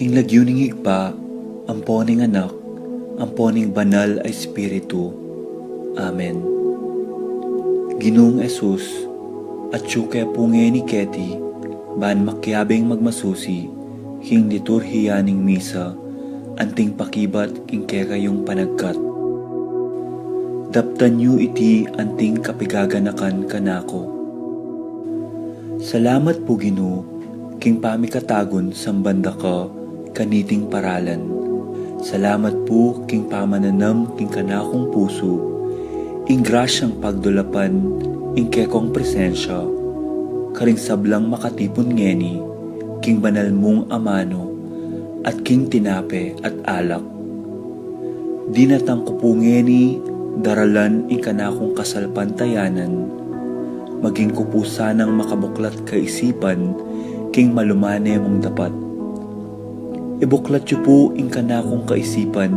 King lagyuning higpa, amponing anak, amponing banal ay Espiritu. Amen. Ginoong Esus, at syuke punge ni Keti, ban makyabeng magmasusi, king liturhiyaning misa, anting pakibat king kekayong panagkat. Daptan yu iti anting kapigaganakan kanako. Salamat po Ginoo, king pamikatagon sambanda ka, kaniting paralan. Salamat po king pamananam king kanakong puso, ing grasyang pagdulapan, ing kekong presensya, karing sablang makatipon ngeni, king banal mong amano, at king tinape at alak. Dinatang ko po ngeni, daralan ing kanakong kasalpantayanan, maging ko po sanang makabuklat kaisipan, king malumane mong dapat. Ibuklat yu po ing kanakong kaisipan,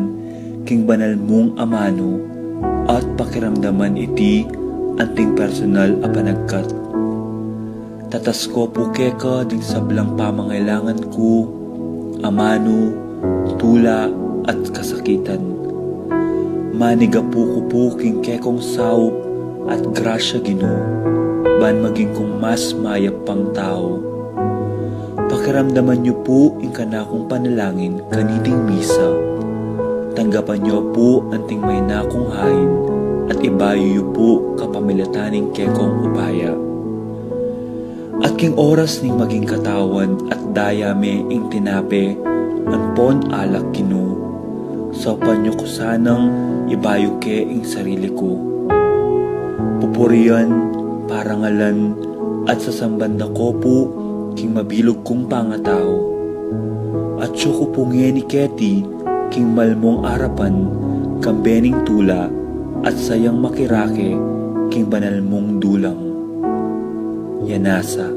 king banal mong amano, at pakiramdaman iti anting personal a panagkat. Tatas ko po keka ding sablang pamangailangan ko, amano, tula at kasakitan. Maniga po ko po king kekong saup at grasya Ginoo, ban maging kong mas mayap pang tao. Pakiramdaman niyo po ing kanakong panalangin kaniting misa. Tanggapan niyo po anting may nakong hain at ibayo niyo po kapamilataning kekong upaya. At king oras ning maging katawan at dayame ing tinape, anpon alak Ginoo. Sopan niyo ko sanang ibayo ke ing sarili ko. Pupurian, parangalan, at sasambanda ko po king mabilog kong pangatao. At siyo ko pungye ni Keti, king malmong arapan, kambening tula, at sayang makirake, king banal mong dulang. Yanasa.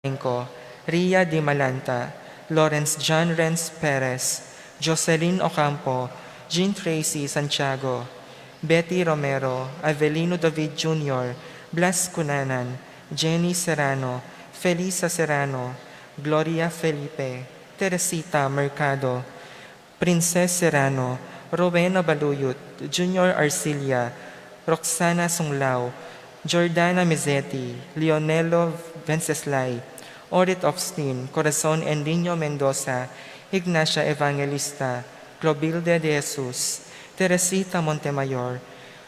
ko, Ria Di Malanta, Lawrence John Renz Perez, Jocelyn Ocampo, Jean Tracy Santiago, Betty Romero, Avelino David Jr., Blas Cunanan, Jenny Serrano, Felisa Serrano, Gloria Felipe, Teresita Mercado, Princess Serrano, Rowena Baluyot, Junior Arcilia, Roxana Sunglao, Jordana Mizzetti, Leonelo Venceslay, Orit Ofstin, Corazon Enriño Mendoza, Ignacia Evangelista, Clobilde de Jesus, Teresita Montemayor,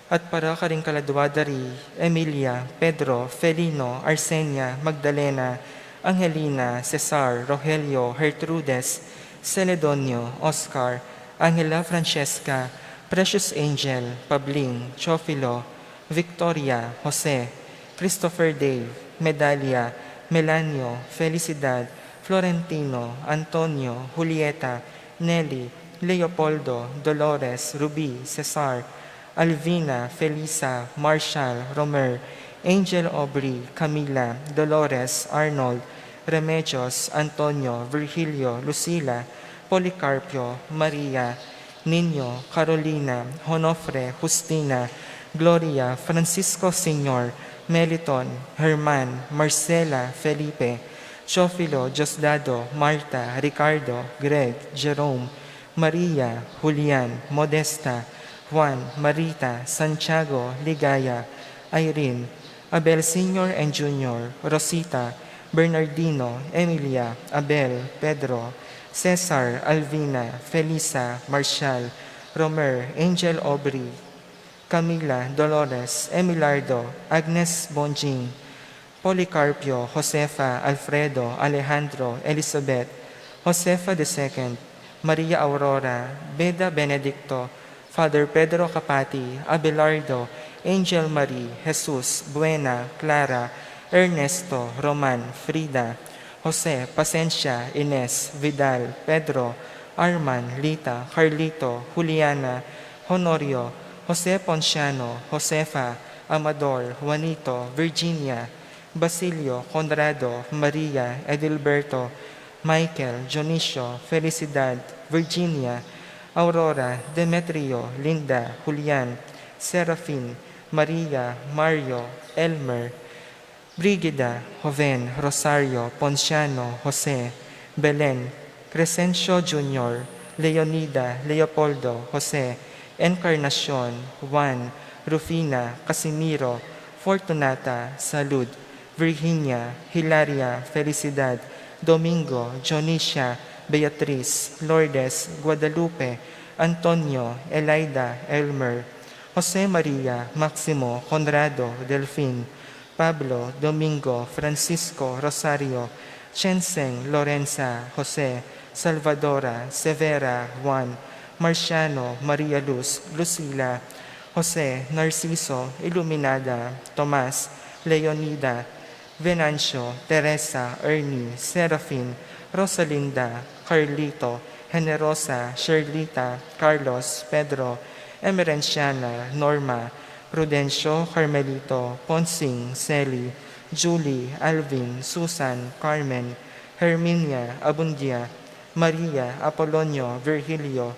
at para ka rin kaladwadari, Emilia, Pedro, Felino, Arsenia, Magdalena, Angelina, Cesar, Rogelio, Gertrudes, Celedonio, Oscar, Angela Francesca, Precious Angel, Pabling, Chofilo, Victoria, Jose, Christopher Dave, Medalia, Melanio, Felicidad, Florentino, Antonio, Julieta, Nelly, Leopoldo, Dolores, Ruby, Cesar, Alvina, Felisa, Marshall, Romer, Angel Aubrey, Camila, Dolores, Arnold, Remedios, Antonio, Virgilio, Lucila, Policarpio, Maria, Nino, Carolina, Honofre, Justina, Gloria, Francisco Senior, Meliton, Herman, Marcela, Felipe, Chofilo, Diosdado, Marta, Ricardo, Greg, Jerome, Maria, Julian, Modesta, Juan, Marita, Santiago, Ligaya, Irene, Abel Senior and Junior, Rosita, Bernardino, Emilia, Abel, Pedro, Cesar, Alvina, Felisa, Marshall, Romer, Angel Aubrey, Camila, Dolores, Emilardo, Agnes Bonjing, Policarpio, Josefa, Alfredo, Alejandro, Elizabeth, Josefa II, Maria Aurora, Beda Benedicto, Father Pedro Capati, Abelardo, Angel Marie, Jesus, Buena, Clara, Ernesto, Roman, Frida, Jose, Pasencia, Ines, Vidal, Pedro, Arman, Lita, Carlito, Juliana, Honorio, Jose Ponciano, Josefa, Amador, Juanito, Virginia, Basilio, Conrado, Maria, Edilberto, Michael, Dionisio, Felicidad, Virginia, Aurora, Demetrio, Linda, Julian, Serafin, Maria, Mario, Elmer, Brigida, Joven, Rosario, Ponciano, Jose, Belen, Crescencio Jr., Leonida, Leopoldo, Jose, Encarnacion, Juan, Rufina, Casimiro, Fortunata, Salud, Virginia, Hilaria, Felicidad, Domingo, Jonicia, Beatriz, Lourdes, Guadalupe, Antonio, Elaida, Elmer, Jose Maria, Maximo, Conrado, Delfin, Pablo, Domingo, Francisco, Rosario, Chenseng, Lorenza, Jose, Salvadora, Severa, Juan, Marciano, Maria Luz, Lucila, Jose, Narciso, Iluminada, Tomas, Leonida, Venancio, Teresa, Ernie, Serafin, Rosalinda, Carlito, Generosa, Sherlita, Carlos, Pedro, Emerenciana, Norma, Prudencio, Carmelito, Ponsing, Celi, Julie, Alvin, Susan, Carmen, Herminia, Abundia, Maria, Apolonio, Virgilio,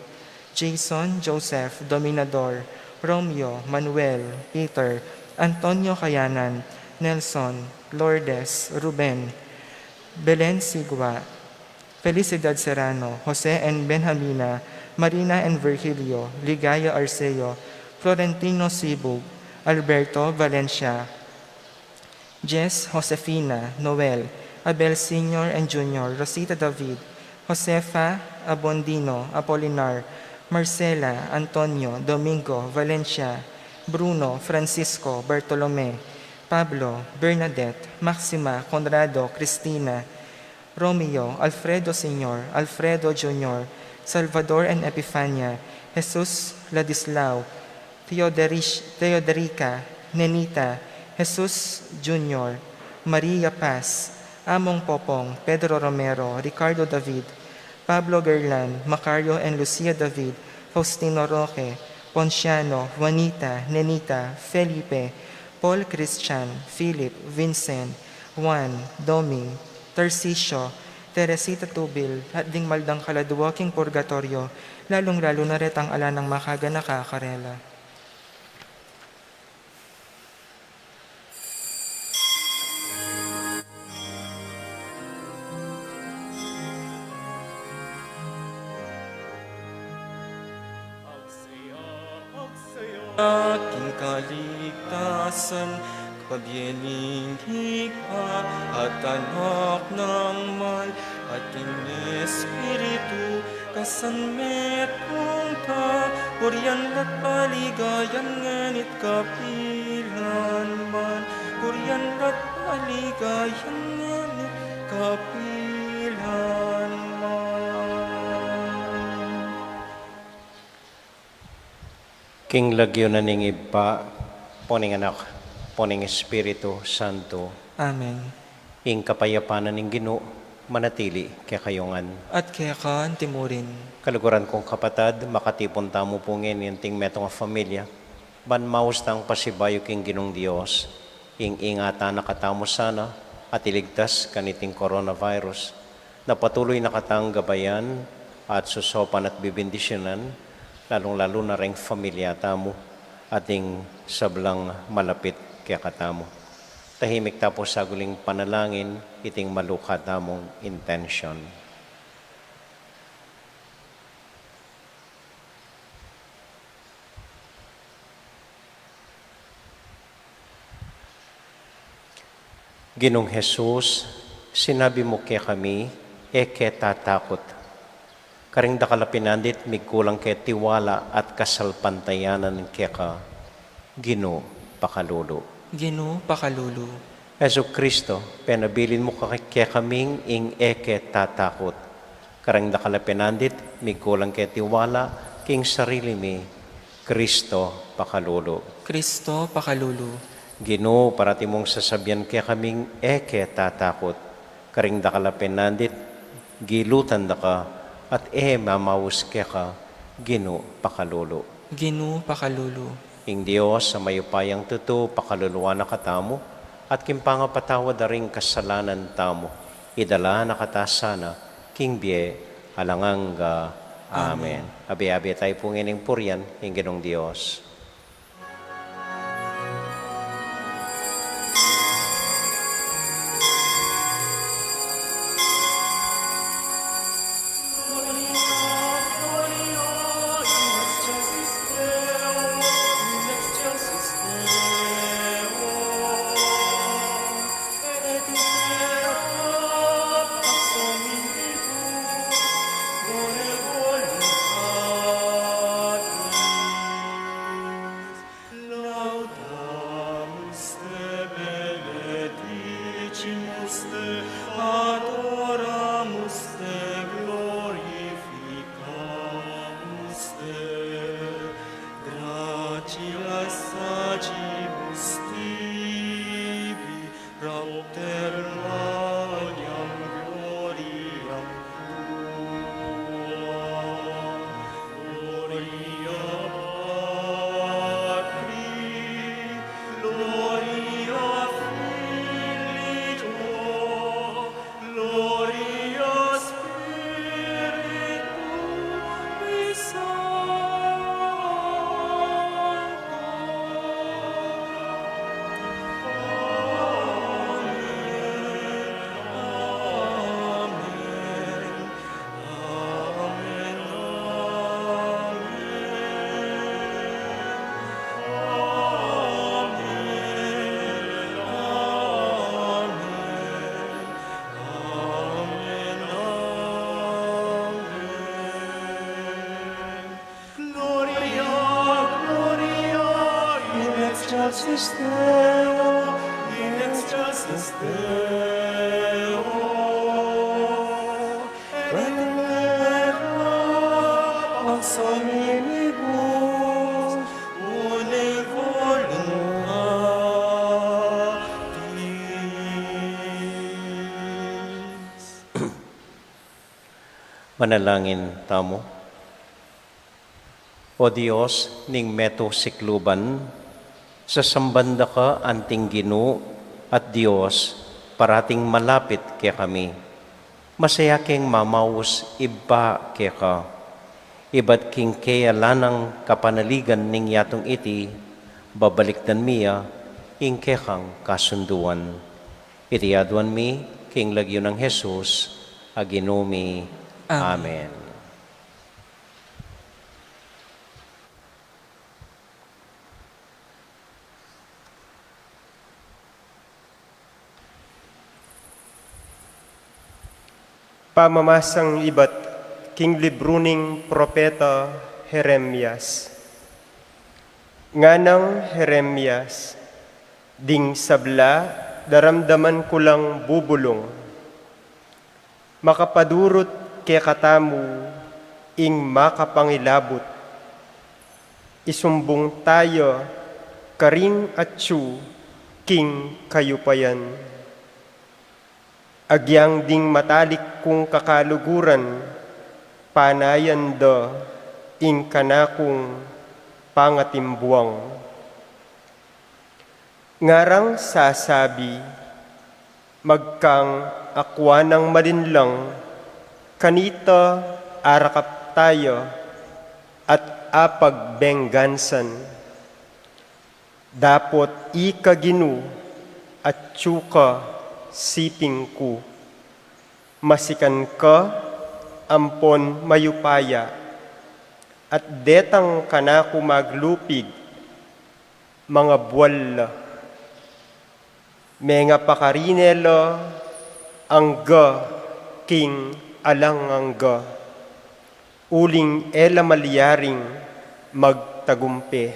Jason, Joseph, Dominador, Romeo, Manuel, Peter, Antonio Cayanan, Nelson, Lourdes, Ruben, Belen Sigua, Felicidad Serrano, Jose and Benjamina, Marina and Virgilio, Ligaya Arceo, Florentino Sibug, Alberto Valencia, Jess Josefina, Noel, Abel Sr. and Jr., Rosita David, Josefa Abondino, Apolinar, Marcela, Antonio, Domingo, Valencia, Bruno, Francisco, Bartolome, Pablo, Bernadette, Maxima, Conrado, Cristina, Romeo, Alfredo Sr., Alfredo Jr., Salvador and Epifania, Jesus Ladislao, Teoderica, Nenita, Jesus Jr., Maria Paz, Among Popong, Pedro Romero, Ricardo David, Pablo Gerlan, Macario and Lucia David, Faustino Roque, Ponciano, Juanita, Nenita, Felipe, Paul Christian, Philip, Vincent, Juan, Domi, Tarcisio, Teresita Tubil, at ding maldang kaladuwaking purgatorio, lalong-lalo na retang ala ng makaga nakakarela. Aking kaligtasan, pagyeling hika at anak ng mal, ating espiritu, kasanmet kong ka, kuryan lat paligayan nganit kapilan man, kuryan lat paligayan nganit kapilan man. King lagyo na ning iba, poning anak, poning Espiritu Santo, Amen. ing kapayapanan ning Ginoo manatili kay kayongan. At kaya ka, timurin. Kaluguran kong kapatad, makatipon tamo po ngayon yung ting metong familia, ban maus tang pasibayo king Ginong Dios, ing ingata nakatamo sana at iligtas kaniting coronavirus, na patuloy nakatang gabayan at susopan at bibindisyonan, lalong-lalo na ring familia tamo, ating sablang malapit kaya katamo. Tahimik tapos sa guling panalangin, iting maluka tamong intention. Ginong Jesus, sinabi mo kaya kami, eke tatakot. Karing dakalapinandit, migkulang kay tiwala at kasalpantayanan kaya ka, Ginoo pakalulu. Ginoo pakalulu. Yesu Kristo, penabilin mo kaya kaming ing eke tatakot. Karing dakalapinandit, migkulang kay tiwala, king sarili mi, Kristo pakalulu. Kristo pakalulu. Ginoo, parati mong sasabyan kaya kaming eke tatakot. Karing dakalapinandit, gilutan da ka, at mamawus kaya ka, Ginoo pakalulu. Ginoo pakalulu. Ing Diyos sa mayupayang tuto, pakaluluwa na katamo, at kimpangapatawad na rin kasalanan tamo. Idala na katasana, king biye, alanganga. Amen. Abi-abi tayo po ngining puryan, ing Ginong Diyos. excelsis Deo, in excelsis Deo, et vera pax hominibus, une voluntatis. Manalangin tamo. O Diyos, ning meto sikluban, sa sambanda ka anting Ginoo at Diyos, parating malapit kaya kami. Masaya keng mamaus iba kaya ka. Iba't king kaya lanang kapanaligan ning yatong iti, babaliktan miya, ing kekang kasunduan. Iti aduan mi, king lagyo ng Jesus, aginumi. Amen. Pamamasang iba't king libruning propeta Jeremias. Nganang Jeremias, ding sabla, daramdaman ko lang bubulong. Makapadurot kay katamu, ing makapangilabot. Isumbong tayo, karing atsu, king kayupayan. Agyang ding matalik kong kakaluguran, panayan da, ing kanakong pangatimbuang. Ngarang sasabi, magkang akwa ng malinlang, kanita arakap tayo, at apagbenggansan. Dapot ikaginu at tsuka, siping ku, masikan ka, ampon mayupaya, at detang kanako maglupig, mga buwala. Menga pakarinelo, angga, king alang angga, uling ela maliyaring magtagumpe.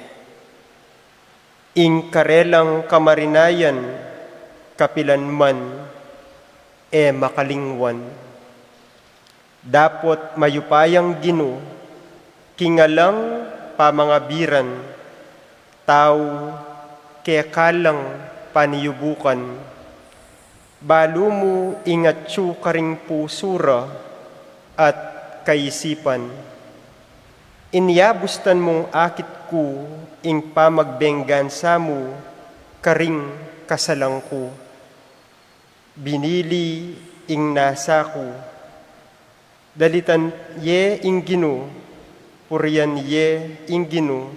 Ing karelang kamarinayan, kapilan man, makalingwan. Dapot mayupayang ginu, kingalang pamangabiran, tao kekalang paniyubukan. Balumu ingatsu karing pusura at kaisipan. Inyabustan mong akit ku, ing pamagbenggansa mo, karing kasalangku. Binili ing nasa ko, dalitan ye ing ginu, purian ye ing ginu,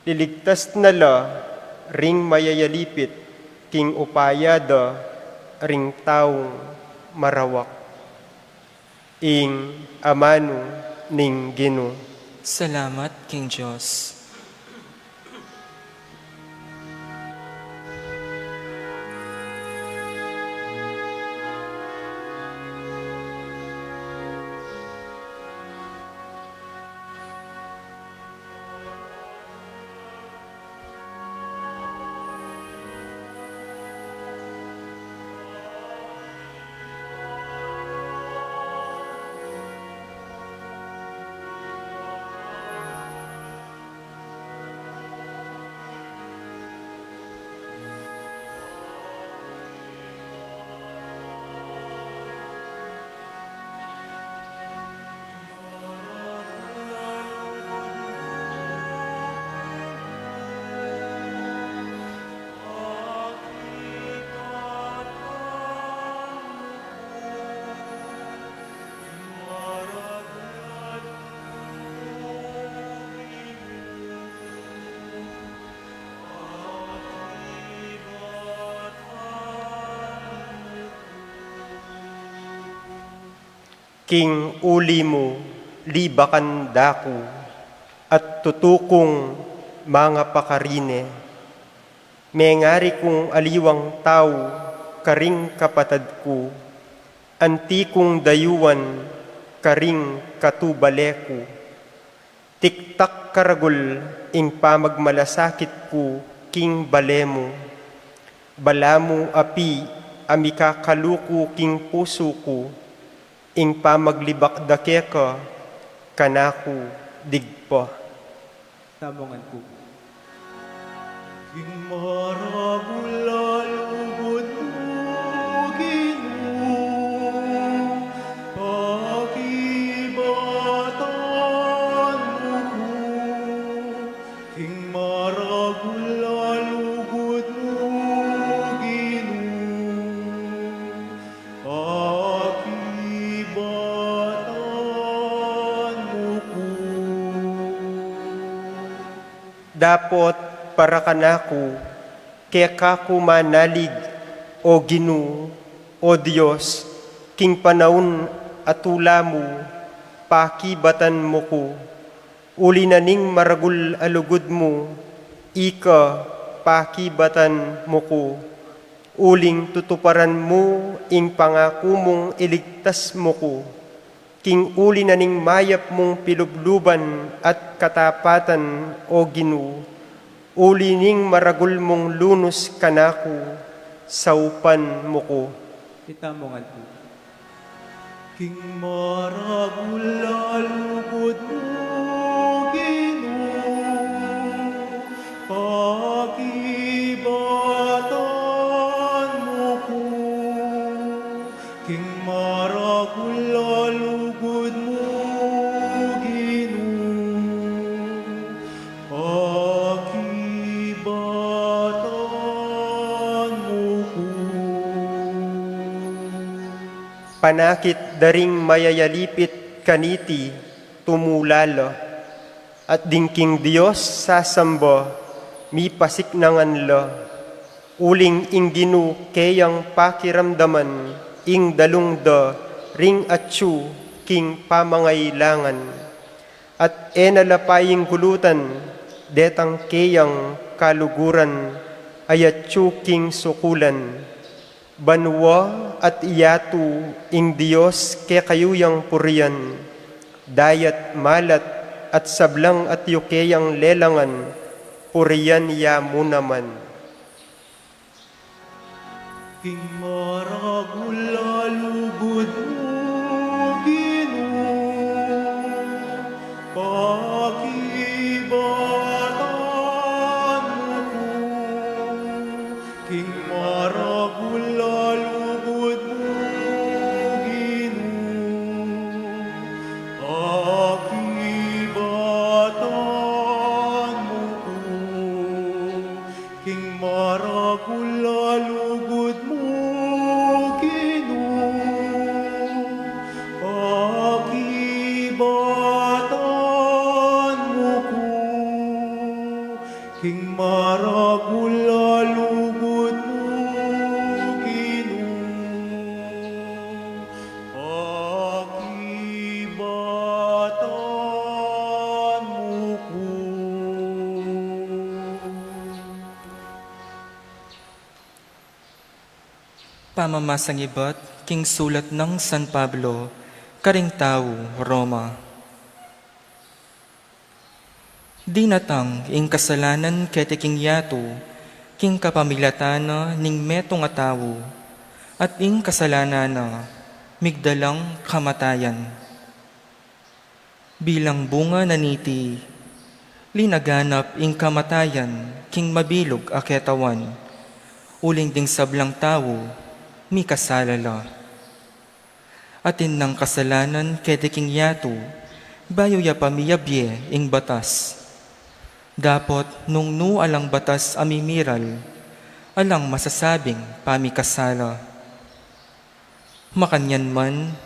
liligtas nala ring mayayalipit, king upayada ring taong marawak. Ing amano ning ginu. Salamat, King Diyos. King uli mo, libakan daku, at tutukong mga pakarine. Mengari kong aliwang tao, karing kapatad ko, antikong dayuan, karing katubaleku. Tiktak karagol, ing pamagmalasakit ko, king balemo. Balamu api, amikakaluku king puso ko, ing pamaglibak dake ka, kanaku digpa. Tamongan ko. King maragulalo Ginu, pakibatan mo ko. King maragulalo Ginu, Dapot para kanako, kaya kako manalig, o Ginoo, o Diyos, king panahon at tula mo, pakibatan mo ko. Uli na ning maragul alugod mo, ika, pakibatan mo ko. Uling tutuparan mo, ing pangako mong iligtas mo ko. King uli na ning mayap mong pilubluban at katapatan, o Ginoo. Uli ning maragul mong lunos kanako, saupan mo ko. Kita mo nga po. King maragul alugod mo, Ginoo, pakibatan mo ko. King maragul alugod mo, Ginoo, pakibatan mo ko. Panakit daring mayayalipit kaniti, tumulalo, at dingking Diyos sasamba, mi pasiknangan la. Uling ing Ginoo kayang pakiramdaman, ing dalungda, ring atsu, king pamangailangan. At enalapaying gulutan, detang kayang kaluguran, ayatsu king sukulan. Banwa at iyatu ing Diyos ke kayuyang purian, dayat malat at sablang at yukeyang lelangan, purian ya mo naman. King maragul alugod mo, Ginoo, pakibatan mo ko. King maragul alugod mo, Ginoo, pakibatan mo ko. King maragul alugod mo, Ginoo, pakibatan mo ko. King maragul alugod mo, Ginoo, pakibatan mo ko. Pamamasang iba't king sulat ng San Pablo, karing tao, Roma. Di natang ing kasalanan kete king yato, king kapamilatana ning metong atawo, at ing kasalanana, migdalang kamatayan. Bilang bunga na niti, linaganap ing kamatayan, king mabilog a ketawan, uling ding sablang tao, mi kasalala. Atin ng kasalanan kete king yato, bayo ya pamiyabye ing batas. Dapot nung nu alang batas amimiral, alang masasabing pamikasala. Makanyan man,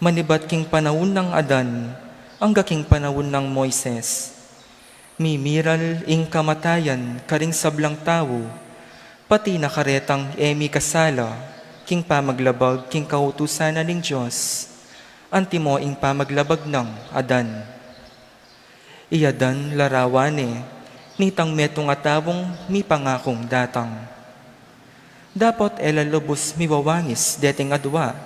manibat king panahon ng Adan, ang gaking panahon ng Moises. Mimiral ing kamatayan karing sablang tao, pati nakaretang emi kasala, king pamaglabag king kautusan ng Diyos, antimo ing pamaglabag ng Adan. Iyadan larawane, nitang metong atawong mi pangakong datang. Dapat elalubos miwawangis deting adwa.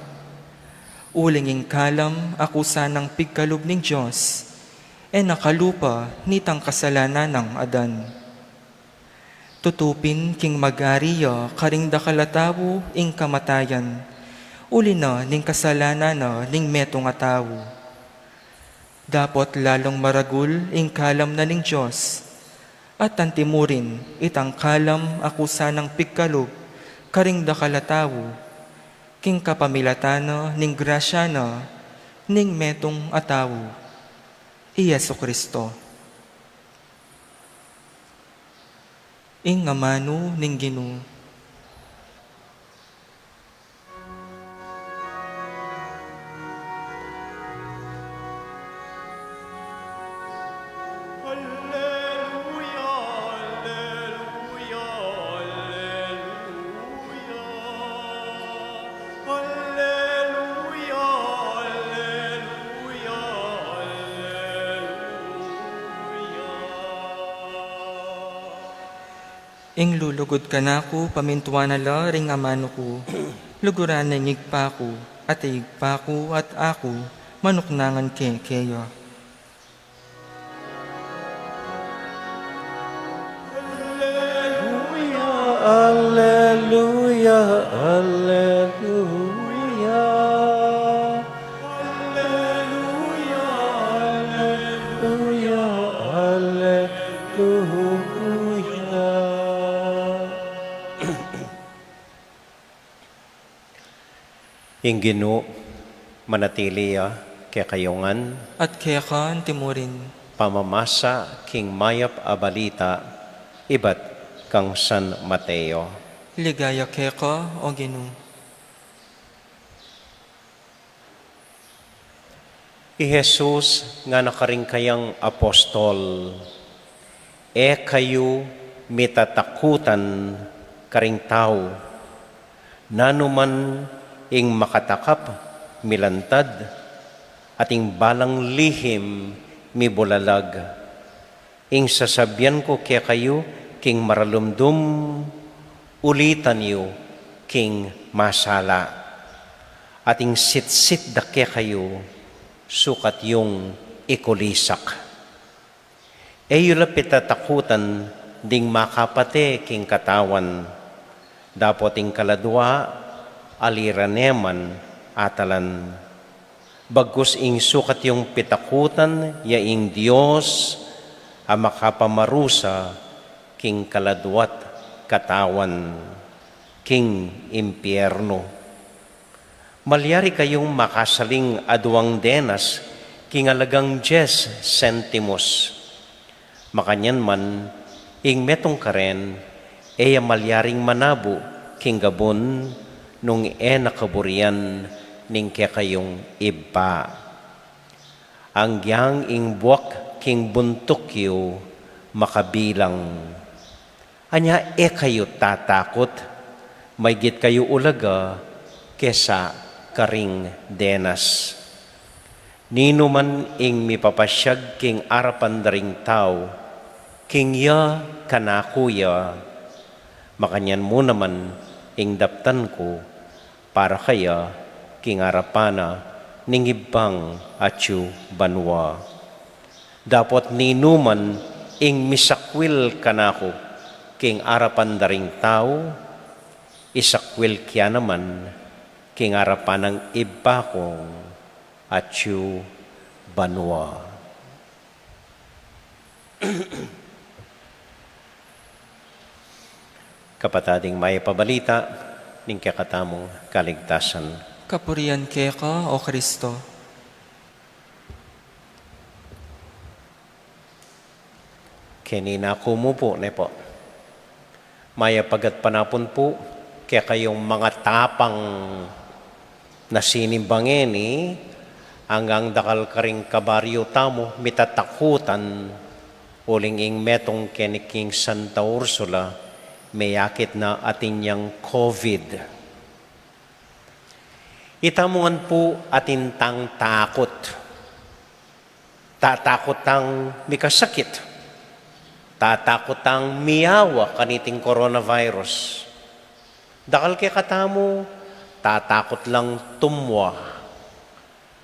Uling ing kalam akusa ng pigkalub ng Diyos, nakalupa nitang kasalanan ng Adan. Tutupin king mag-ariya karing dakalatawo ing kamatayan, uli na ning kasalanan na ning metong atawo. Dapat lalong maragul ing kalam na ning Diyos, at tantimurin itang kalam akusa ng pigkalog karing dakalatawo, king kapamilatana ning grasya na ning metong atawo, Iyesu Kristo. Ing amano ning Ginoo. Alleluia, Ing lulugod ka na ko, pamintuan na la ring amano ko. Luguran na ngigpa ko, at igpa ko at ako, manuknangan keyo. Alleluia, alleluia. Alleluia, alleluia. Inggino, manatili kaya kayongan, At kaya ka timurin, pamamasa king mayap a balita, ibat kang San Mateo. ligaya kaya ka o Ginu. I Jesus nga nakaring kayang apostol, kayo mitatakutan karing tao, nanuman ing makatakap milantad, ating balang lihim mi bulalag. Ing sasabyan ko kaya kayo, king maralumdum, ulitan yo, king masala. Ating sit-sit da kaya kayo, sukat yung ikulisak. Eyo lapit tatakutan, ding makapate king katawan. Dapoting kaladwa, aliraneman, atalan. Bagus ing sukat yung pitakutan, yaing Diyos, makapamarusa, king kaladwat katawan, king impyerno. Malyari kayong makasaling aduang denas, king alagang 10 centimos. Makanyan man, ing metong karen, malyaring manabu, king gabon, nung nakaburian, ning kaya kayong iba. Ang yang ing buwak, king buntukyo, makabilang. Anya kayo tatakot, maygit kayo ulaga, kesa karing denas. Nino man ing mipapasyag king arapan daring tao, king ya kanakuya, makanyan mo naman ing daptan ko, para kaya king arapana ning ibang atyu banwa. Dapat ninuman ing misakwil kanako, king arapan daring tao, isakwil kya naman, king arapan ng iba kong atyu banwa. Kapatading may pabalita, ning kakatamong kaligtasan. Kapurian kaya ka o Kristo. Kenina kumupo ne po. Maya pagat panapon po, kaya kayong mga tapang na sinimbangeni, hanggang dakal karing kabaryo tamo, mitatakutan, uling ing metong keniking Santa Ursula, may yakit na atin niyang COVID. Itamungan po atin tang takot. Tatakot tang mikasakit. Tatakot tang miyawa kaniting coronavirus. Dakal kay katamo, tatakot lang tumwa.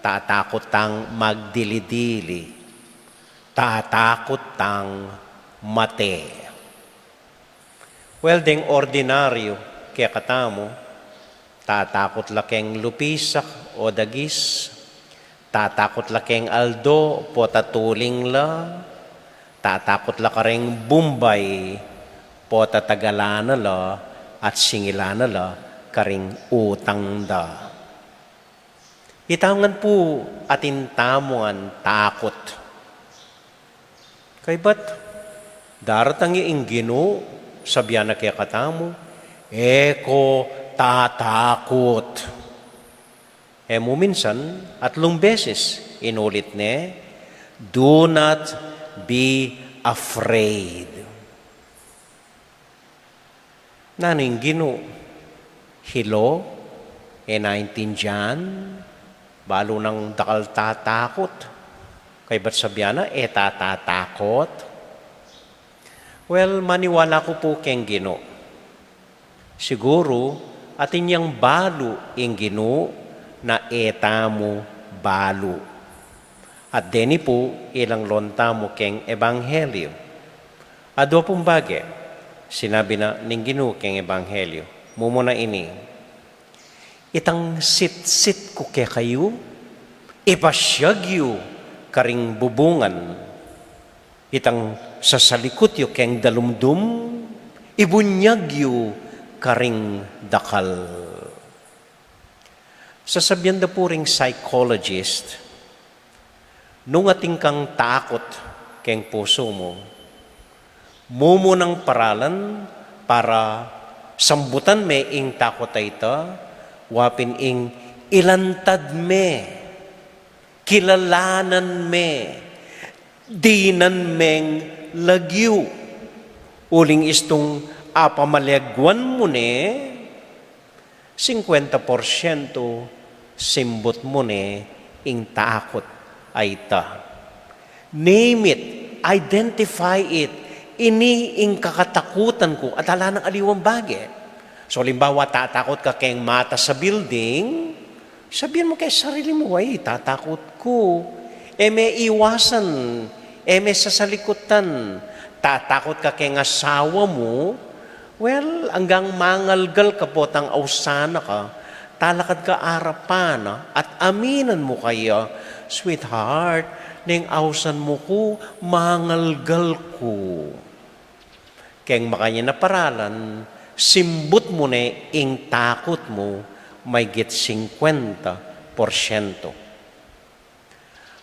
Tatakot tang magdilidili. Tatakot tang mate. Well, ding ordinaryo kaya katamo, tatakot lakeng lupisak o dagis, tatakot lakeng aldo po tatuling la, tatakot lakareng bumbay po tatagalana la at singilana la karing utang da. Itangan po atin tamuan takot. Kay ba't daratang yung Gino, sabihan na kaya katamo, eko tatakot. Mo minsan, 3 beses, inulit ne, do not be afraid. Naning Gino, hilo, naintindihan, balo ng dakal tatakot. Kay ba't sabihan na, tatatakot? Well, maniwala ko po keng Ginoo. Siguro, atin yang balo ing Ginoo na eta mo balo. At deni po ilang lonta mo keng ebanghelyo. Ado pong bagay, sinabi na ning Ginoo keng ebanghelyo. Mumuna ini, itang sit-sit ko kaya kayo, ipasyagyo karing bubungan, itang sasalikot yo keng dalumdum, ibunyagyo karing dakal. Sasabihan da po ring psychologist, nung ating kang takot keng puso mo, mumunang paralan para sambutan me ing takot ita, wapin ing ilantad me, kilalanan me, dinan meng lagyu. Uling istong apamalegwan mo ne, 50% simbot mo ne ing takot ay ta. Name it, identify it, ini ing kakatakutan ko at ala ng aliwang bagay. So, limbawa, tatakot ka kayong mata sa building, sabihin mo kay sarili mo, ay, tatakot ko. May iwasan, may sasalikutan. Tatakot ka kayong asawa mo, well, hanggang mangalgal ka po tang ausana ka, talakad ka arapan, at aminan mo kaya, sweetheart, ning ausan mo ko, mangalgal ko. Kayang makanya na paralan, simbot mo na ing takot mo, may get 50%.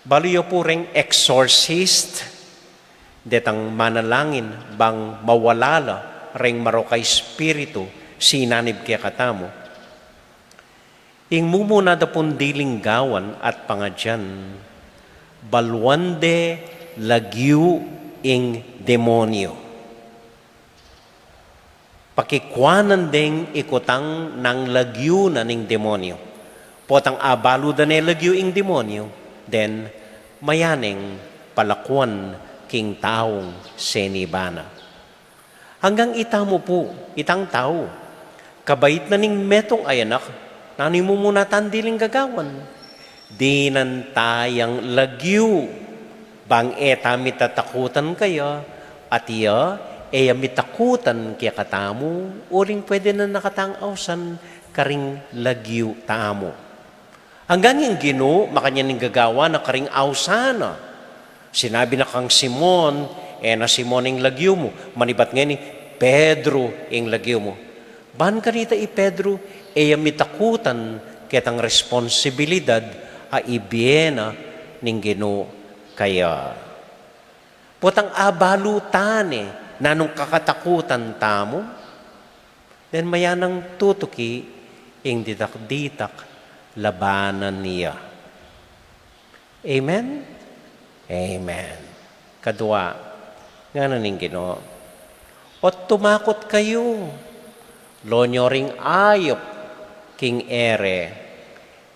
Baliyo po ring exorcist, detang manalangin bang mawalala ring marokay spiritu, sinanib kaya katamo. Ing mumuna da pong dilinggawan at pangadyan, balwande lagyu ing demonyo. Pakikwanan ding ikutang ng lagyu na ning demonyo. Potang abalo da ne lagyu ing demonyo, then mayaning palakwan king taong senibana. Hanggang itamo po, itang tao, kabait na ning metong ayanak, nani mo muna tandiling gagawan. Di nan tayang lagyu, bang eta mitatakutan kaya, at iya, mitakutan kaya katamu, uling pwede na nakatang ausan karing lagyu tamo. Hanggang yung Ginoo, makanya ning gagawa na karing ausana. Sinabi na kang Simon, na Simon ing lagyu mo. Manibat nga ni, Pedro ing lagyu mo. Ban kanita Pedro, mitakutan kaya tang responsibilidad ibiyena ning Ginoo kaya. Potang abalutan nanong kakatakutan tamo, then mayanang tutuki ing ditak-ditak labanan niya. Amen? Amen. Kadua, nga naning Ginoo, o tumakot kayo, lonyo ring ayop, king ere,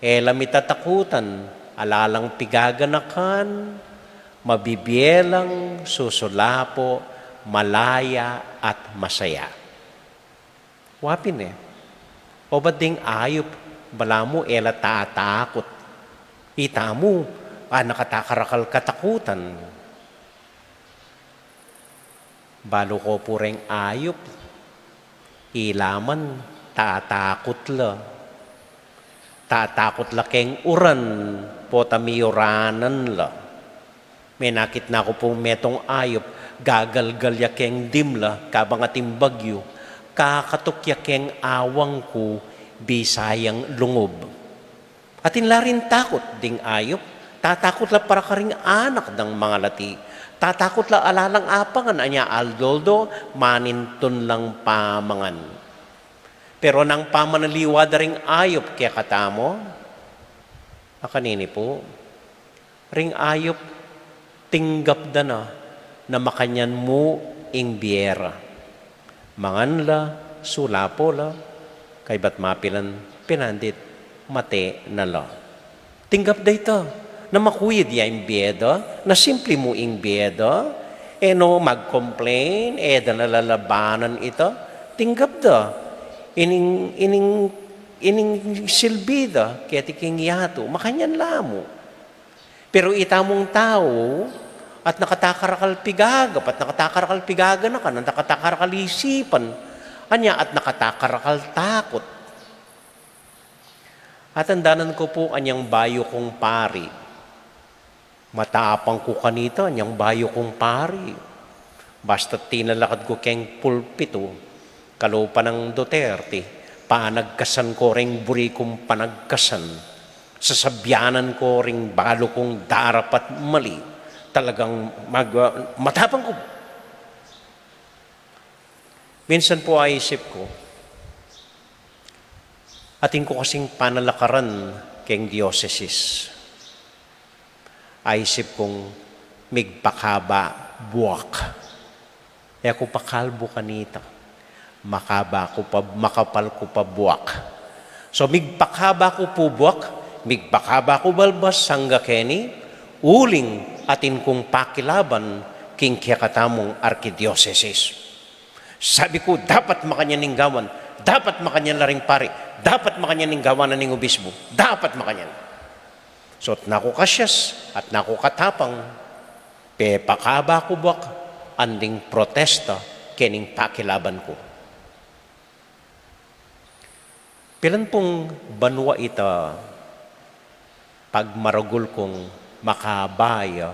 lamitatakutan, alalang pigaganakan, mabibielang, susulapo, malaya at masaya. Wapin o ba't ding ayop, bala mo, tatakot. Ita mo, nakatakarakal katakutan. Balo ko po rin ayop, ilaman, tatakot la. Tatakot la keng uran, potamiyuranan la. May nakit na ko pong metong ayop, gagalgal ya keng dimla, kabang ating bagyo, kakatok ya keng awang ko, bisayang lungob. Atin larin takot ding ayop, tatakot la para karing anak ng mga lati, tatakot la alalang apangan, anya aldoldo, maninton lang pamangan. Pero nang pamanaliwad ring ayop kaya katamo, kanini po, ring ayop, tinggap da na makanyan mo ing biyera. Manganla, sulapo la, kay ba't mapilan pinandit, mate na la. Tinggap da ito, na makuyid ya ing biyeda, na simple mo ing biyeda, no, mag-complain, da nalalabanan ito, tinggap da, ining silbida, kaya tiking yato, makanyan lamo. Pero itamong tao, at nakatakarakal pigaga, at nakatakarakal pigaga na ka, nakatakarakal isipan, anya at nakatakarakal takot. At andanan ko po anyang bayo kong pari. Matapang ko kanito, anyang bayo kong pari. Basta tinalakad ko keng pulpito, kalupa ng Duterte, panagkasan ko ring buri kong panagkasan. Sasabyanan ko ring balo kong darapat mali. Talagang matapang ko. Minsan po ay isip ko, ating ko kasing panalakaran keng diocese. Aisip kong migpakaba buwak. E ako pakalbo kanita. Makapal ko pa buwak. So migpakaba ko po buwak, migpakaba ko balbas sangga keni, uling atin kong pakilaban king kiyakatamong arkidiocese. Sabi ko, dapat makanyan gawan, dapat makanyan laring pari, dapat makanyan gawanan ng obispo, dapat makanyan. So, at naku kasyas, at naku katapang, pepakaba ko bak, anding protesta, kening pakilaban ko. Pilan pong banwa ita, pag maragul kong makabaya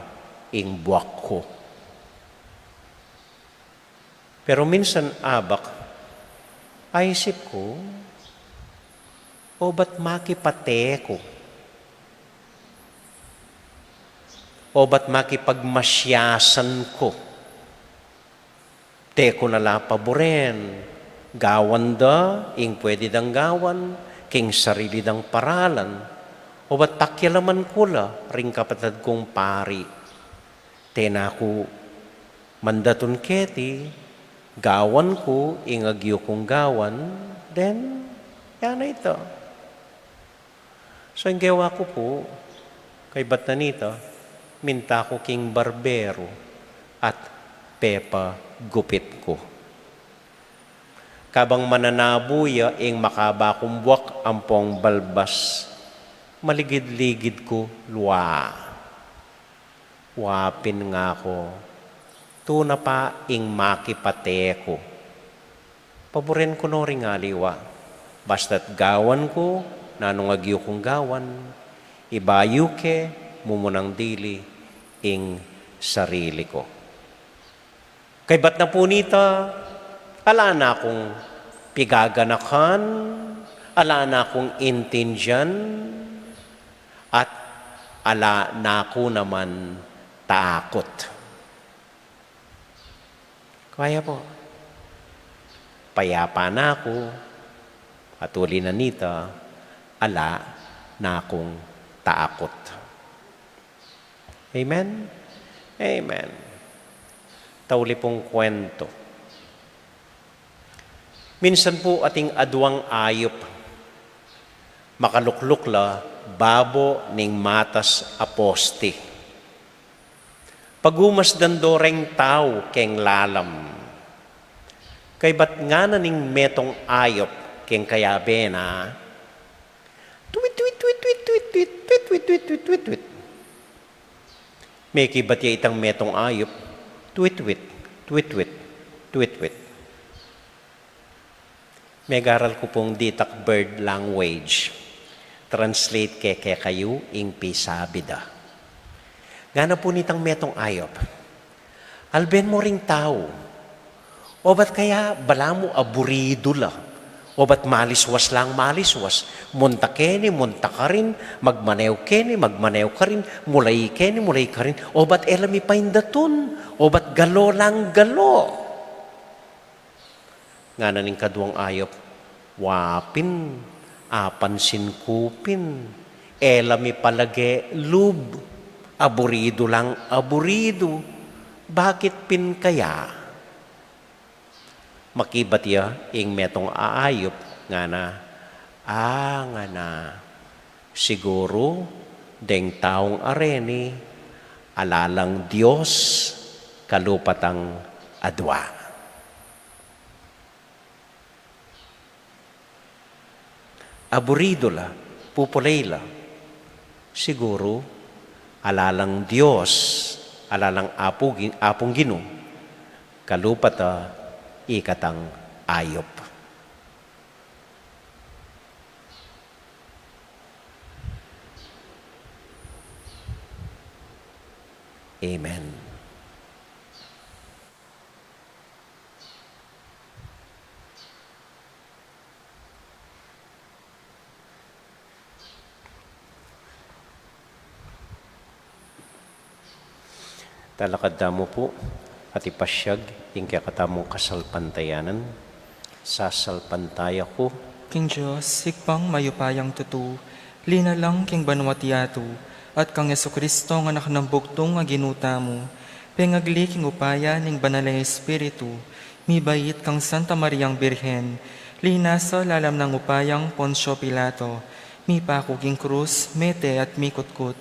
ing buwak ko. Pero minsan abak, ay isip ko, o ba't makipate ko? O ba't makipagmasyasan ko? Teko nala paboren, gawan da, ing pwede dang gawan, king sarili dang paralan, o ba't pakialaman ko la, ring kapatid kong pari. Tena ko, mandatun keti, gawan ko, ingagyo kong gawan, then, yan na ito. So, ang gawa ko po, kay ba't na nito, minta ko king barbero at pepa gupit ko. Kabang mananabuya, ing makabakong buwak ampong balbas, maligid-ligid ko, luwa. Wapin nga ko, tuna pa ing makipate ko. Paboren ko no ring aliwa. Basta't gawan ko, nanong agyo kong gawan, ibayo ke, mumunang dili, ing sarili ko. Kay ba't na po nita, ala na akong pigaganakan, ala na akong intindyan, at ala na ako naman takot. Kaya po, payapa na ako, at uli na nita, ala na akong takot. Amen? Amen. Tauli pong kwento. Minsan po ating adwang ayop, makaluklukla, babo ning matas aposti. Pagumas dandoreng tao keng lalam. Kay ba't nga na ning metong ayop keng kayabe na tweet, tweet, tweet, tweet, tweet, tweet, tweet, tweet, tweet, tweet, tweet, tweet. May kibat ya itang metong ayop, tweet, tweet, tweet, tweet, tweet, tweet. May garal ko pong ditak bird language. Translate keke kayo ing pisabida. Gana po nitang metong ayop. Alben mo ring tao. O ba't kaya bala mo aburido la? O ba't maliswas lang maliswas? Munta keni, munta ka rin. Magmanew keni, magmanew ka rin. Mulay keni, mulay ka rin. O ba't elami paindatun? O ba't galo lang galo? Nga naning kaduang ayop, wapin, apansin kupin, elami palage lub, aburido lang aburido, bakit pin kaya? Makibat ya, ing metong aayop, nga na, siguro, deng taong areni, alalang Diyos, kalupatang adwa. Aburido la, pupulay la. Siguro, alalang Diyos, alalang apong Ginoo, kalupata ikatang ayop. Amen. Talakad damo po at ipasyag yung kakatamong kasalpantayanan. Sasalpantaya ko, King Diyos, sikpang mayupayang tutu, linalang king banwatiato, at kang Yesu Kristo nga anak ng bugtong nga ginuta mo, pengagli king upaya ning banalay Espiritu, mibayit kang Santa Mariang Birhen, linasa lalam ng upayang Poncio Pilato, mipako king krus, mete at mikutkut,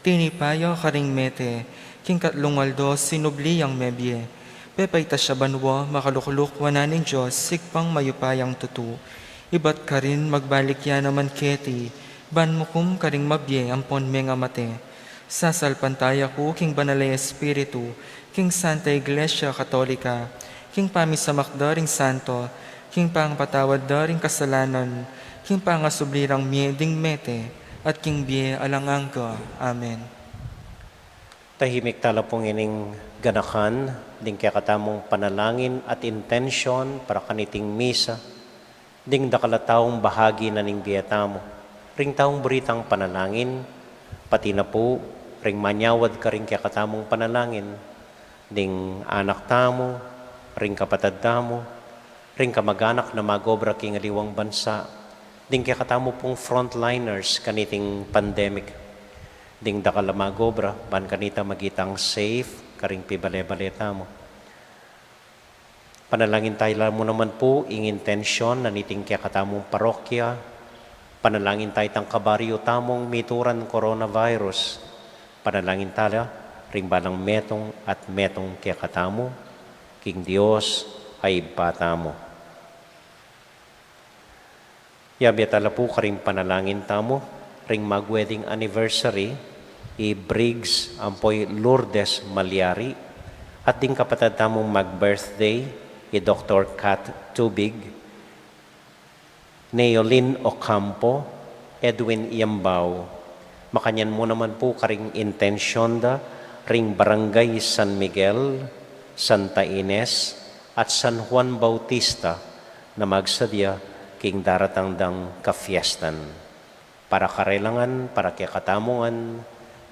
tinipayo karing mete, king katlungaldo sinubliyang mebye, pepayta siya banwa, makalukluk wananing Diyos, sikpang mayupayang tutu, ibat ka rin magbalik ya naman keti, ban mukum karing mabye ampon menga mate. Sasalpantaya ko king banalay Espiritu, king Santa Iglesia Katolika, king pamissamakdaring santo, king pangpatawad daring kasalanan, king pangasublirang mieding mete, at king bie alangangka. Amen. tahimik tala pong ining ganakan, ding kakatamong panalangin at intensyon para kaniting misa, ding dakalataong bahagi na ning biyatamo, ring taong beritang panalangin, pati na po, ring manyawad ka ring kakatamong panalangin, ding anak tamo, ring kapatad tamo, ring kamag-anak na magobra king aliwang bansa, ding kakatamo pong frontliners kaniting pandemic, ding dakalamagobra, ban kanita magitang safe, karing pibale-baleta mo. Panalangin tayo mo naman po, ing intensyon na niting kakatamong parokya, panalangin tayo tang kabaryo tamong mituran coronavirus, panalangin tayo, ring balang metong at metong kakatamo, king Diyos ay bata mo. Yabi tala po karing panalangin tamo, ring mag-wedding anniversary, i-Briggs ampoy Lourdes Malyari, at ding kapatid tamong mag-birthday, i-Dr. Kat Tubig, Neolin Ocampo, Edwin Iambao. Makanyan mo naman po karing intensyon da, ring Barangay San Miguel, Santa Ines, at San Juan Bautista na magsadya king daratangdang kafiestan. Para karelangan, para kikatamungan,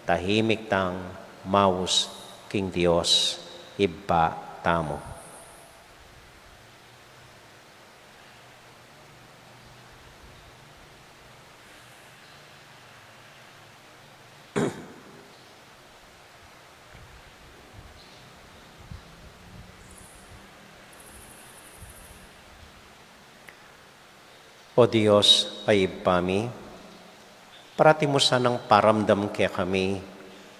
tahimik tang maus king Dios iba tamo. O Diyos ay ipami, parati mo sanang paramdam kaya kami,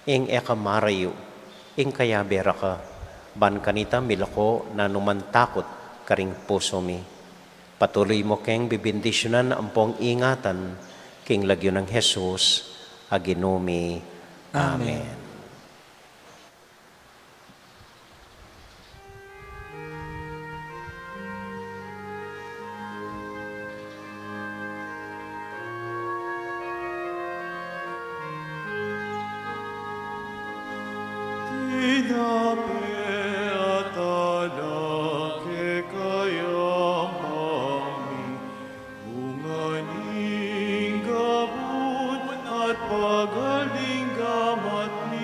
ing ekamarayo, ing kaya bera ka, ban kanita milako na numantakot karing puso mi. Patuloy mo keng bibindisyonan ang pong ingatan, king lagyo ng Jesus, aginumi. Amen. Pagaling gamat ni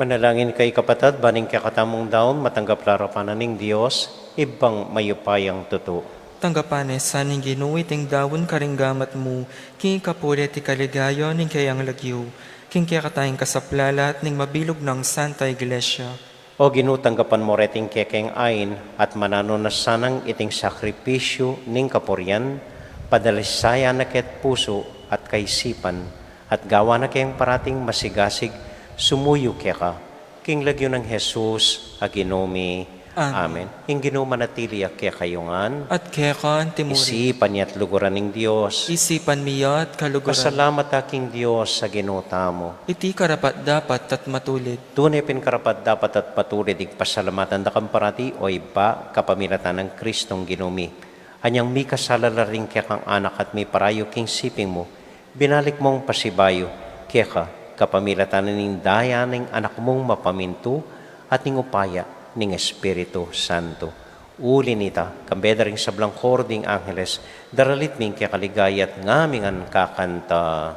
Manalangin kay kapatid, baning kakatamong daon, matanggap larapanan ng Diyos, ibang mayupayang totoo. Tanggapane sa ning ginuwi ting dawon karinggamat mo, king kapuli ti kaligayo ning kayang lagyo, king kaya katayang kasaplalat ning mabilog ng Santa Iglesia. O ginutanggapan mo reting kekeng ain at manano na sanang iting sakripisyo ning kapuryan, padalisaya na ket puso at kaisipan, at gawa na kayang parating masigasig, sumuyo kaya ka, king lagyo ng Jesus, aginomi. Amen. Ing ginumanatili kaya kayungan, At kaya ka timuri, isipan niya't luguran ng Diyos. isipan miya at kaluguran. Pasalamat aking Diyos sa ginutamo. Iti karapat dapat at matulid. Tunay pinkarapat dapat at patuloy pasalamatan da kamparati o iba kapamilatan ng Kristong ginumi. Anyang mi kasalala rin kaya kang anak at mi parayo king siping mo. Binalik mong pasibayo kaya ka kapamilatan ng daya ng anak mong mapaminto at ning upaya ning Espiritu Santo. Uli nita, kambeda ring sablang kording angeles, daralit ming kaya kaligayat ngaming ang kakanta.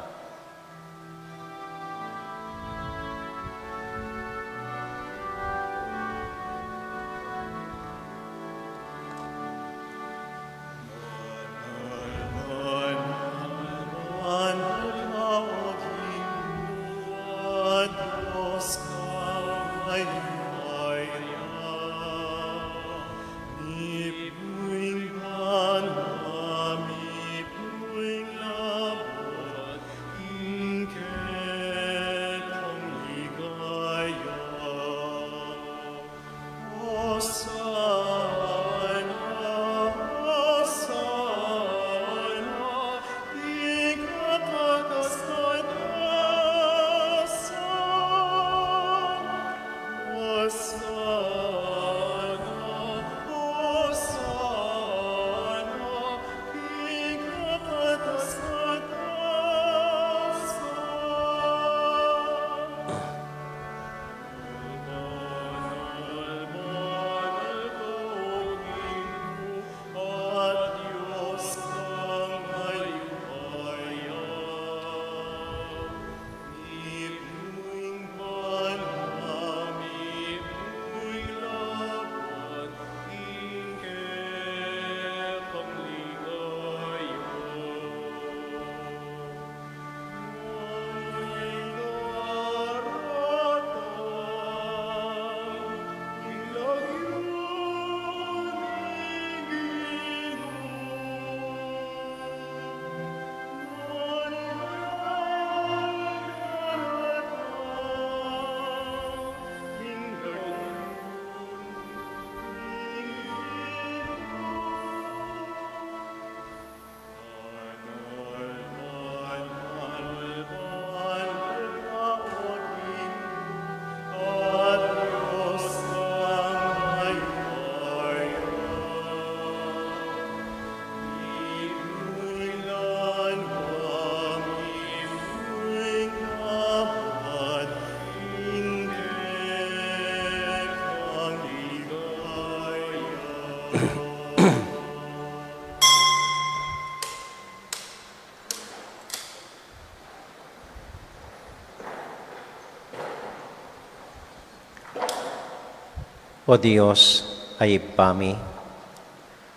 O Diyos ay pami,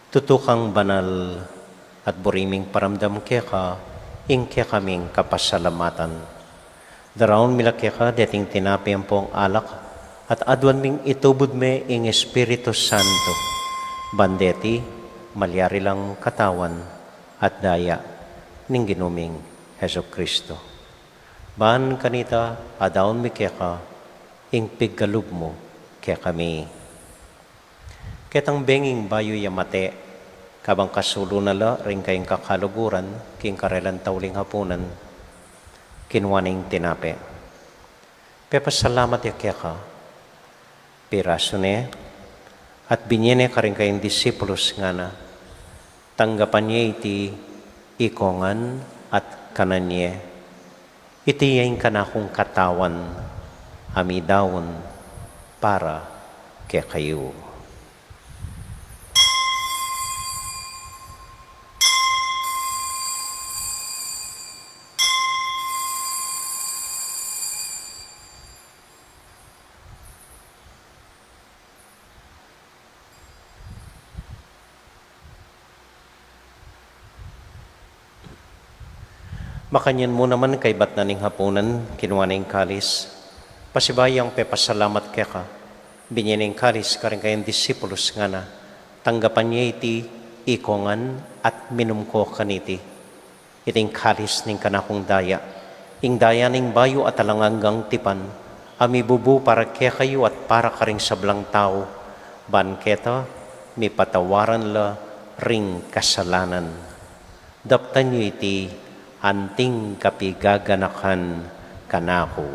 tutukang banal at buriming paramdam kaya ka, ing kaya kaming kapasalamatan. Daraon mila kaya ka, deting tinapi ang pong alak, at adwan ming itubod me ing Espiritu Santo, bandeti, malyari lang katawan, at daya, ning ginuming Heso Kristo. Ban kanita, adaon mi kaya ka, ing piggalub mo, kaya kami. Ketang benging bayo yamate, kabang kasulo nala ring kayong kakaluguran, king karelan tauling hapunan, kinwaning tinape. Pepasalamat ya kaya ka, piraso ne, at binyene ka rin kayong disipulos nga na, tanggapan niya iti ikongan at kananye, iti yain ka na kong katawan, amidawon, para kaya kayo. Makanyan mo naman kay bat na ning hapunan, kinuha na yung kalis. Pasibayang pepasalamat kaya ka. Binyan yung kalis karing kayong disipulos nga na. Tanggapan niya iti ikongan at minum ko kaniti. Iting kalis ning kanakong daya. Ing daya ning bayo at alanganggang tipan. Ami bubu para kaya kayo at para karing sablang tao. Banketa, mi patawaran la ring kasalanan. Daptan niyo iti anting kapigaganakan kanako.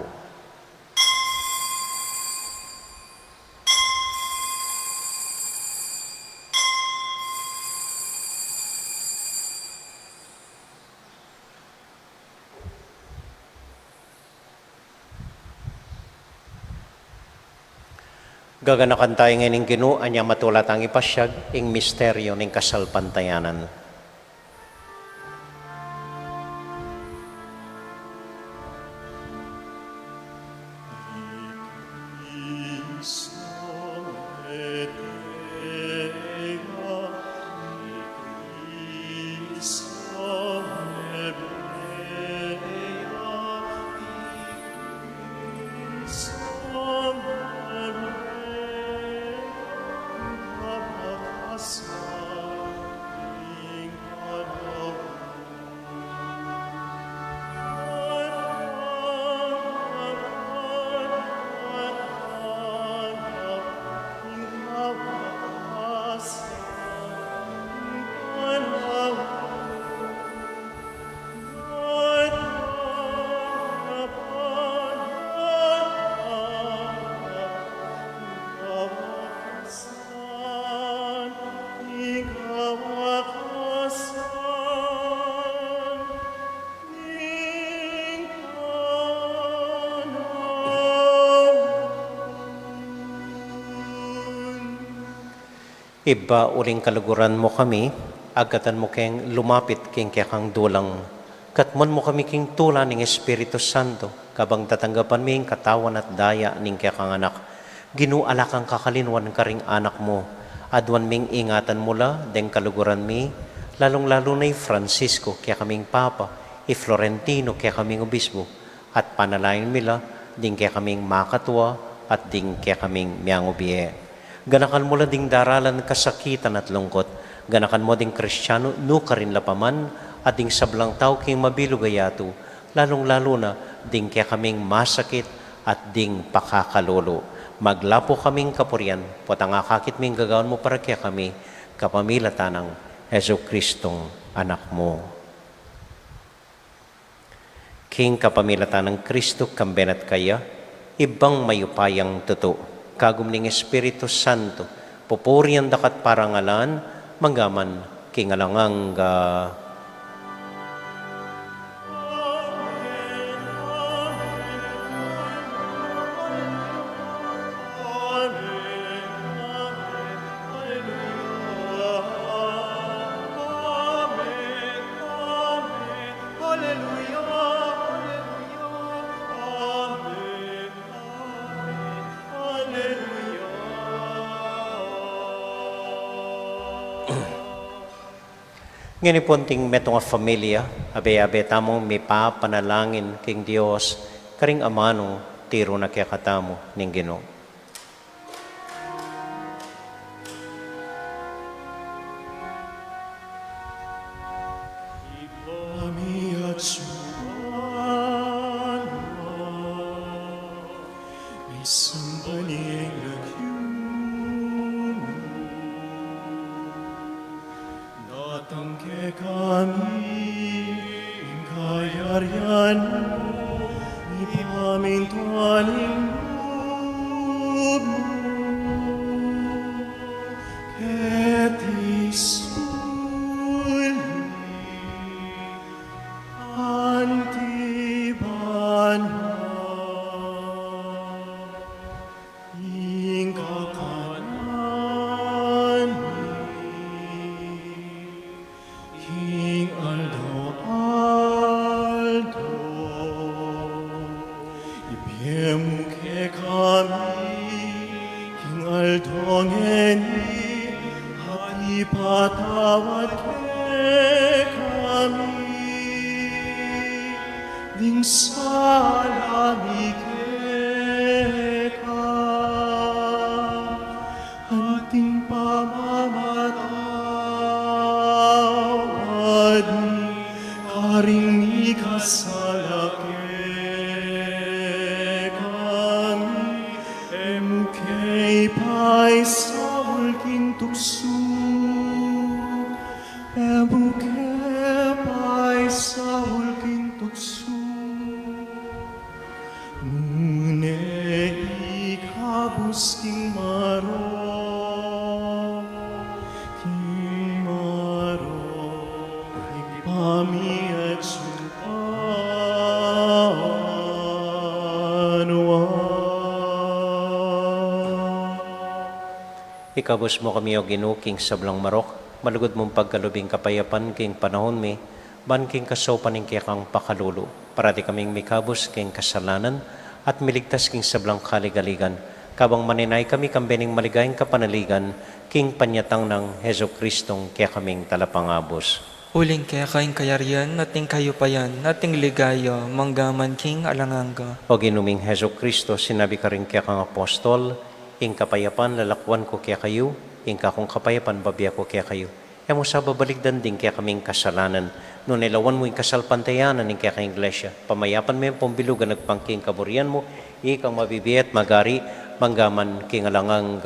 Gaganakan tayo ngayon Ginoo, anya matulat ang ipasyag, ing misteryo ng kasalpantayanan. Iba uling kaluguran mo kami, agatan mo keng lumapit keng kang dulang. Katmon mo kami king tula ng Espiritu Santo, kabang tatanggapan mi katawan at daya ning kang anak. Ginuala kang kakalinwan karing anak mo, adwan ming ingatan mula, deng kaluguran mi, lalong-lalo na Francisco, kaya kaming Papa, Florentino, kaya kaming Obispo, at panalain mila, ding kaya kaming makatwa, at ding kaya kaming miangubiye. Ganakan mo ding daralan kasakitan at lungkot. Ganakan mo ding Kristiyano, no karin lapaman, at ding sablang tao king mabilugayato, lalong-lalo na ding kaya kaming masakit at ding pakakalolo. Maglapo kaming kapurian, potangakakit ming gagawin mo para kaya kami, kapamilatan ng Heso Kristong anak mo. King kapamilatan ng Kristo, kambenat kaya, ibang mayupayang totoo. Kagum ning Espiritu Santo, pupurian dakat parangalan, manggaman kingalangang Ngayon punting metong familia, abe-abe tamong may papanalangin king Dios, karing amano, tiro na kaya katamo ning Ginoo. Kami at suwan may sambaling lakyumo. Natangke kami ang kayarian mo, ipamintuanin mo, ket isuli antiban ing kakanan King Aldo ibiyem ke kami King Aldo ngeni at ipatawad ke kami ning salami keka anting pamamatawad haring ikasalake kami emukay pa'y sa ulking tukso emukay pa'y sa ulking tukso ngune ikabus king maro ipami at Ikabos mo kami o Ginoo king sablang marok, malugod mong pagkalubing kapayapan king panahon mi, ban king kasopan ning kang pakalulu, para di kaming mikabos king kasalanan, at miligtas king sablang kaligaligan, kabang maninay kami kambening maligayang kapanaligan, king panyatang ng Heso Kristong kaya kaming talapangabos. Uling kaya kaing kayarian, nating kayupayan, nating ligaya, manggaman king alanganga. O Ginuming Heso Kristo, sinabi ka rin kaya kang apostol, ing kapayapan lalakwan ko kaya kayo, ing kakong kapayapan babiya ko kaya kayo. Emo sa babaligdan din kaya kaming kasalanan, no nilawan mo yung kasalpantayanan ng kaya kang iglesia. Pamayapan mo yung pambilugan nagpangking kaburian mo, ikang mabibiyat magari, manggaman king alangang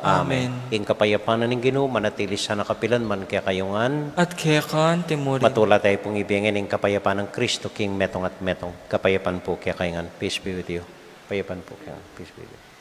Amen. Ing kapayapanan ng Ginoo manatili sa nakapilan man kaya kayungan. At kaya kan timurin. Matula tayo pong ibigin ng kapayapan ng Kristo king metong at metong. Kapayapan po kaya kayungan. Peace be with you. Kapayapan po kaya. Peace be with you.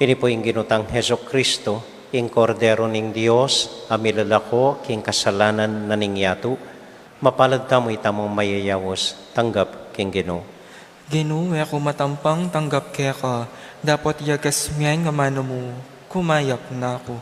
Ini po yung ginutang Heso Kristo, ing kordero ning Dios, amilalako, king kasalanan na ningyatu, mapalad tamo itamong mayayawos, tanggap king Ginoo. Ginoo, ako matampang tanggap kaya ka, dapat yagas miyan nga mano mo, kumayap na ako.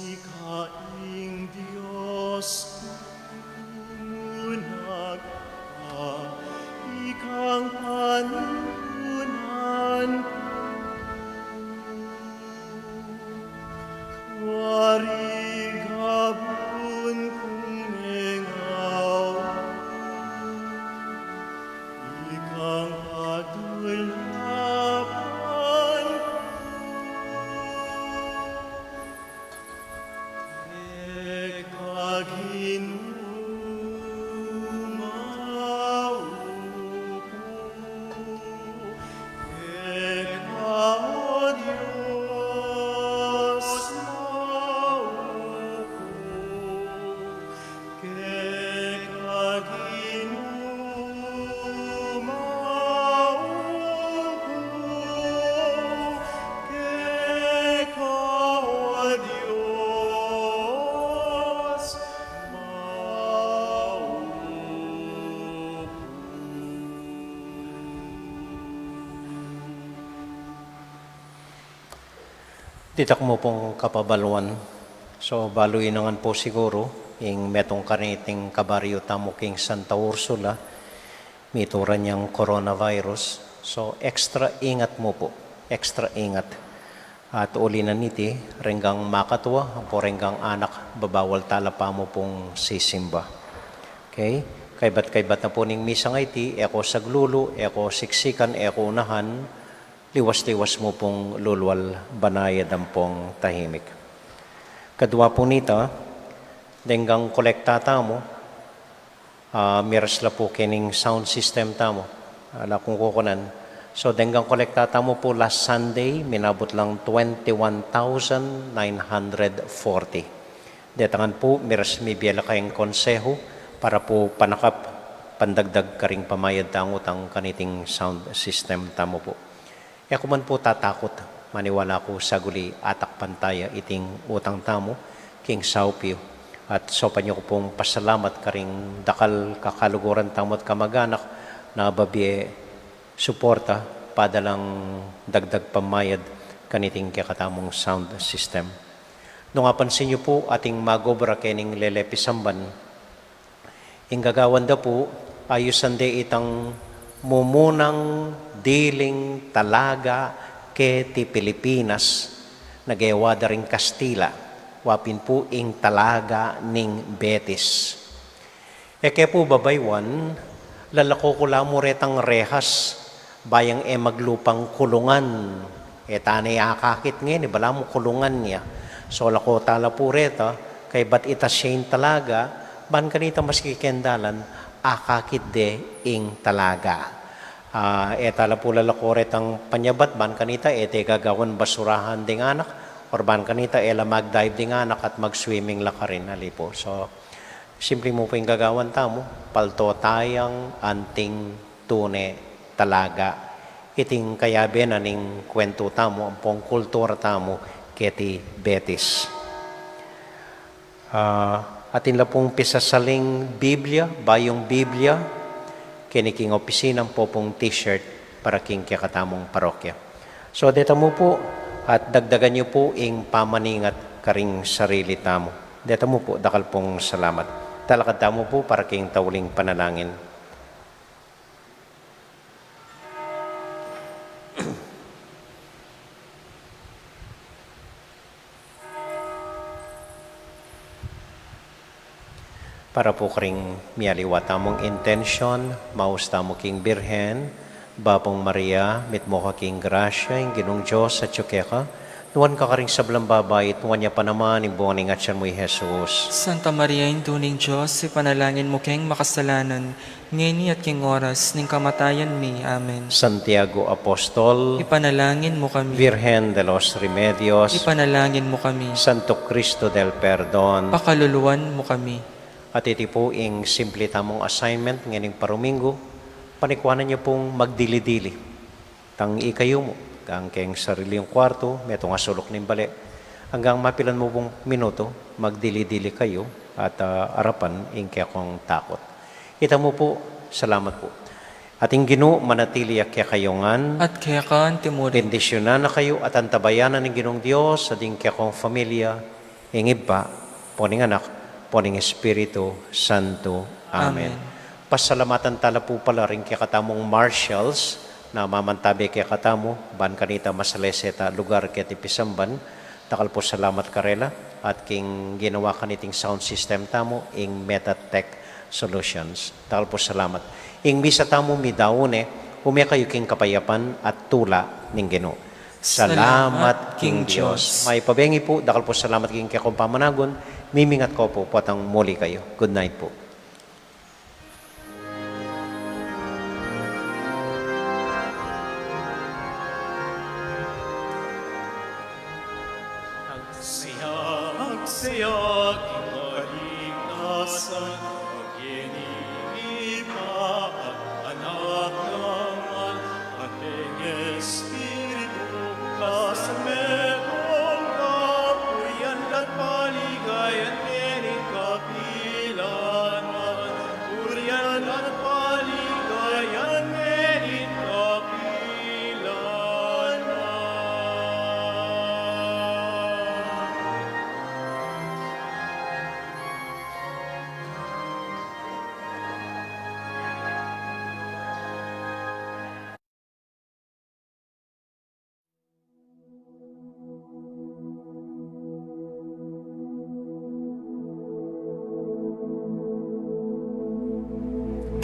ikaing Diyos, tunag ka, ikang panunan warigabun kung mengaw, ikang pagdulapan, ekaginumaw eka o Diyos maupo, kekaginumaw keka o Diyos Titak mo pong kapabaluan. So, baluin naman po siguro, yung metong kaniting kabaryo tamo king Santa Ursula, mituran niyang coronavirus. So, extra ingat mo po. Extra ingat. At uli na niti, renggang makatwa, po renggang anak, babawal tala pa mo pong sisimba. Okay? Kaybat-kaybat na po ning misa ngay ti, eko saglulu, eko siksikan, eko unahan, liwas-liwas mo pong lulwal banayad ang pong tahimik. Kadwa po nita, denggang kolekta tamo, miras la po kining sound system tamo. Ala kung kukunan. So denggang kolekta tamo po last Sunday, minabot lang 21,940. Detangan po, miras mi biela kayong konseho para po panakap, pandagdag karing pamayad tango tang kaniting sound system tamo po. Ako man po tatakot, maniwala ko sa guli atak pantaya iting utang tamo, king saupyo. At sopa niyo ko pong pasalamat karing dakal kakaluguran tamo at kamag-anak na babye suporta padalang dagdag pamayad kaniting kakatamong sound system. Nung apansin niyo po ating magobra kening lelepisamban, inggagawan da po ayusan de itang mumunang diling talaga ke ti Pilipinas nagawa da ring Kastila wapin po ing talaga ning Betis. Eke po babaywan lalako ko lamo retang rehas bayang maglupang kulungan tanay akakit ngayon bala mo kulungan niya so lako tala po reta kay bat itasyain talaga ban kanita mas kikendalan akakit de ing talaga. Tala po lalakoret ang panyabat, ban kanita, gagawan basurahan ding anak, or ban kanita, magdive ding anak at mag-swimming la ka rin, alipo. So, simple mo po yung gagawan tamo, palto tayang anting tune talaga. Iting kayabe na ning kwento tamo, ang pong kultura tamo, keti Betis. Atin la pong pisasaling Biblia, bayong Biblia, kiniking opisinang po pong t-shirt para king kakatamong parokya. So, dito mo po at dagdagan niyo po ing pamaningat karing sarili tamo. Dito mo po, dakal pong salamat. Talakad tamo po para king tauling panalangin. Para po karing miyaliwa tamong intention, maus tamo king Birhen, Bapong Maria, mitmo ka king grasya, yung ginong Diyos sa tsukeka, nuwan ka karing sablang babay, nuwan niya pa naman, ibuang ning atyan mo Jesus. Santa Maria, induning Diyos, ipanalangin mo keng makasalanan, ngayon at king oras, ning kamatayan mi. Amen. Santiago Apostol, Ipanalangin mo kami. Virgen de los Remedios, Ipanalangin mo kami. Santo Cristo del Perdon, Pakaluluwan mo kami. at iti po ing simple tamong assignment ngayon parumingo, panikwanan niyo pong magdili-dili. Tang ikayo mo, hanggang keng sarili yung kwarto, metong asulok ng bali. Hanggang mapilan mo pong minuto, magdili-dili kayo at arapan ing kaya kong takot. Ita mo po, salamat po. Ating Ginoo manatili kaya kayongan. At kaya kaan timurin. Bendisyonan na kayo at antabayanan ng Ginong Diyos sa ding kaya kong familia. ingib pa, poning anak, poning Espiritu Santo. Amen. Pasalamatan tala po pala rin kaya katamong marshals na mamantabi kaya katamo, ban kanita masaleseta lugar kaya tipisamban, takal po salamat karela at king ginawa kaniting sound system tamo ing Metatech Solutions. Takal po salamat. Ing misa tamo midawone, humya kayo king kapayapan at tula ning Ginoo. Salamat king Diyos. May pabengi po, dakal po salamat king kaya kong pamanagon, mimingat ko po, patang muli kayo. Good night po. Agsiyak kaligtasan, pag-iniipa at anak naman, ating Espiritu kasamerong kapurian at paligayan mening kapilanan. Purian at paligayan mening kapilanan.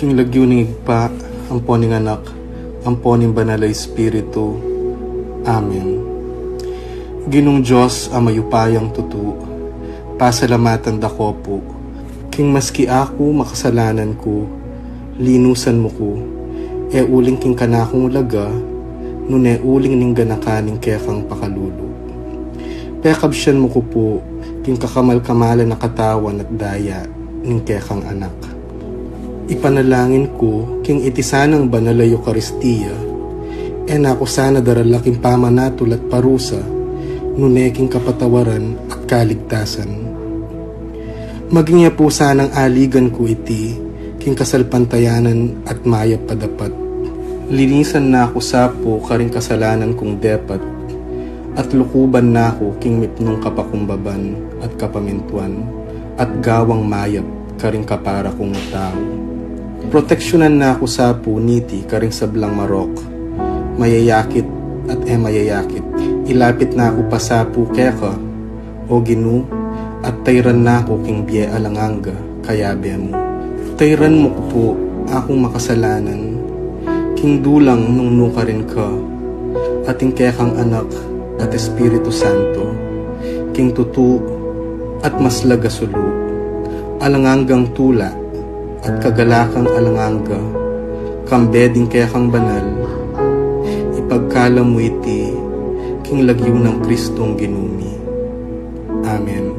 King lagyo ning igpa, amponing anak, amponing banal na Espiritu. Amen. Ginong Diyos ang mayupayang tutu, pasalamatan dako po. King maski ako makasalanan ko, linusan mo ko, e uling king kanakong laga, nune uling ning ganakaning kekang pakalulu. Pekabsyan mo ko po, king kakamal-kamalan na katawan at daya, ning kekang anak. Ipanalangin ko, king itisanang banal na Eucharistia, e nako sana daralaking pamanatul at parusa, nuneking kapatawaran at kaligtasan. Maging niya po sanang aligan ko iti, king kasalpantayanan at mayap padapat. Linisan na ako sapo karing kasalanan kong depat, at lukuban na ako king mipnong kapakumbaban at kapamintuan, at gawang mayap karing kapara kong tao. Proteksyonan na ako sa puniti karing sablang marok, mayayakit at mayayakit. Ilapit na ako pa sa keka, o Ginu, at tayran na ako king biye alanganga, kayabe mo. Tayran mo ko po akong makasalanan, king dulang nung nuka rin ka, ating kekang anak at Espiritu Santo, king tutu at maslaga sulu, alanganggang tula, at kagalakang alanganga, kambeding kaya kang banal, ipagkala mo iti, king lagyo ng Kristong ginumi. Amen.